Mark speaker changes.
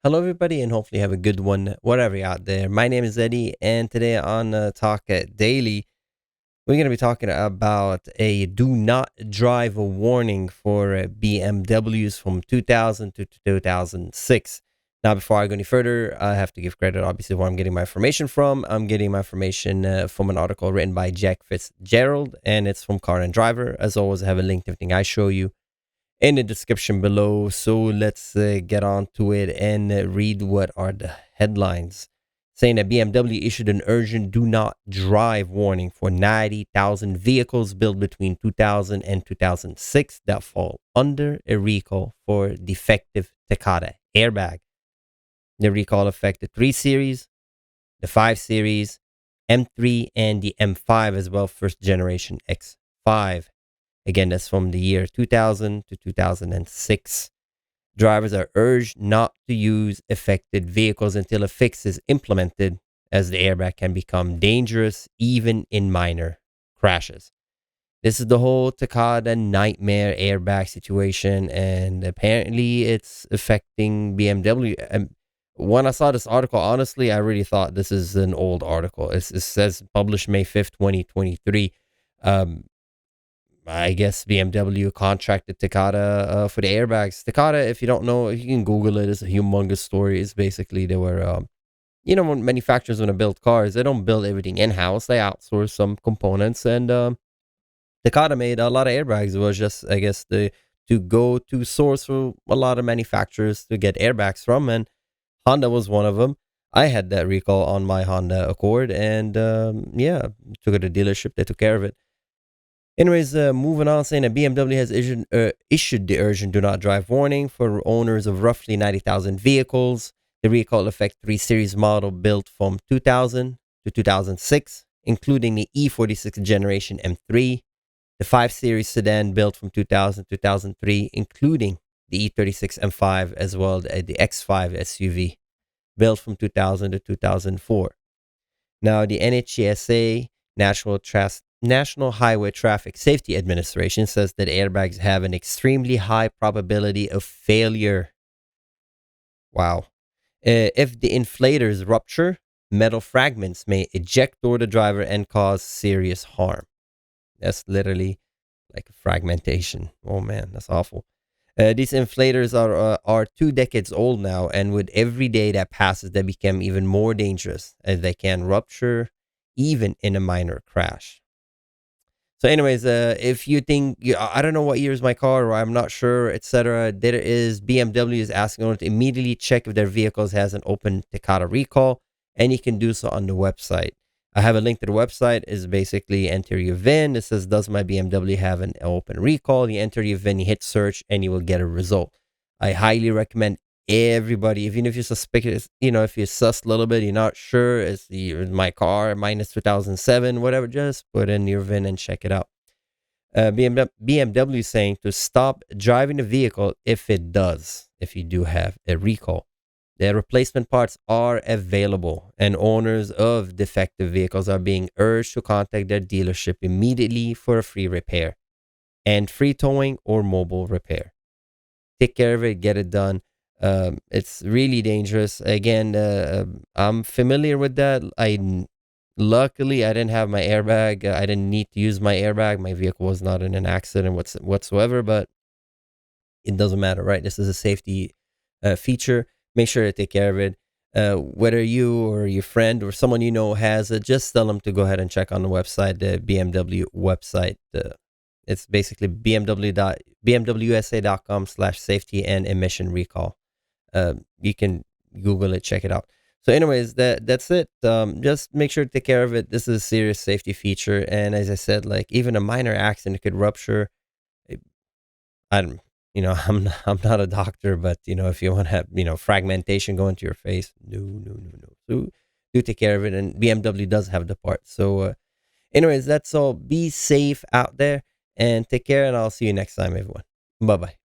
Speaker 1: Hello, everybody, and hopefully have a good one, whatever you're out there. My name is Eddie, and today on Talk Daily, we're going to be talking about a do not drive warning for BMWs from 2000 to 2006. Now, before I go any further, I have to give credit, obviously, where I'm getting my information from. I'm getting my information from an article written by Jack Fitzgerald, and it's from Car and Driver. As always, I have a link to everything I show you in the description below. So let's get on to it and read what are the headlines. Saying that BMW issued an urgent do not drive warning for 90,000 vehicles built between 2000 and 2006 that fall under a recall for defective Takata airbag. The recall affected 3 Series, the 5 Series, M3, and the M5 as well, first generation X5. Again, that's from the year 2000 to 2006. Drivers are urged not to use affected vehicles until a fix is implemented, as the airbag can become dangerous even in minor crashes. This is the whole Takata nightmare airbag situation, and apparently it's affecting BMW. When I saw this article, honestly, I really thought this is an old article. It says published May 5th, 2023. Um, I guess BMW contracted Takata for the airbags. Takata, if you don't know, you can Google it. It's a humongous story. It's basically they were, when manufacturers want to build cars, they don't build everything in house. They outsource some components, and Takata made a lot of airbags. It was just, I guess, the to go to source for a lot of manufacturers to get airbags from, and Honda was one of them. I had that recall on my Honda Accord, and yeah, took it to the dealership. They took care of it. Anyways, moving on, saying that BMW has issued the urgent do not drive warning for owners of roughly 90,000 vehicles. The recall affects 3 Series model built from 2000 to 2006, including the E46 generation M3, the 5 Series sedan built from 2000 to 2003, including the E36 M5, as well as the X5 SUV built from 2000 to 2004. Now, the NHTSA, National Highway Traffic Safety Administration, says that airbags have an extremely high probability of failure. Wow. If the inflators rupture, metal fragments may eject toward the driver and cause serious harm. That's literally like fragmentation. Oh man, that's awful. These inflators are 2 decades old now, and with every day that passes, they become even more dangerous as they can rupture even in a minor crash. So, anyways, if you think I don't know what year is my car, or I'm not sure, etc., there is BMW is asking owner to immediately check if their vehicles has an open Takata recall, and you can do so on the website. I have a link to the website. Is basically enter your VIN. It says, does my BMW have an open recall? You enter your VIN, you hit search, and you will get a result. I highly recommend everybody, even if you're suspicious, if you're sus a little bit, you're not sure, is my car minus 2007, whatever, just put in your VIN and check it out. BMW is saying to stop driving the vehicle if you do have a recall. The replacement parts are available, and owners of defective vehicles are being urged to contact their dealership immediately for a free repair and free towing or mobile repair. Take care of it, get it done. It's really dangerous. Again, I'm familiar with that. Luckily I didn't have my airbag. I didn't need to use my airbag. My vehicle was not in an accident whatsoever. But it doesn't matter, right? This is a safety feature. Make sure to take care of it. Whether you or your friend or someone you know has it, just tell them to go ahead and check on the website, the BMW website. It's basically bmwusa.com/safety and emission recall. You can Google it, check it out. So, anyways, that's it. Just make sure to take care of it. This is a serious safety feature, and as I said, like even a minor accident could rupture. I don't, I'm not a doctor, but if you want to have, fragmentation go into your face, no. So do take care of it, and BMW does have the part. So, anyways, that's all. Be safe out there and take care, and I'll see you next time, everyone. Bye bye.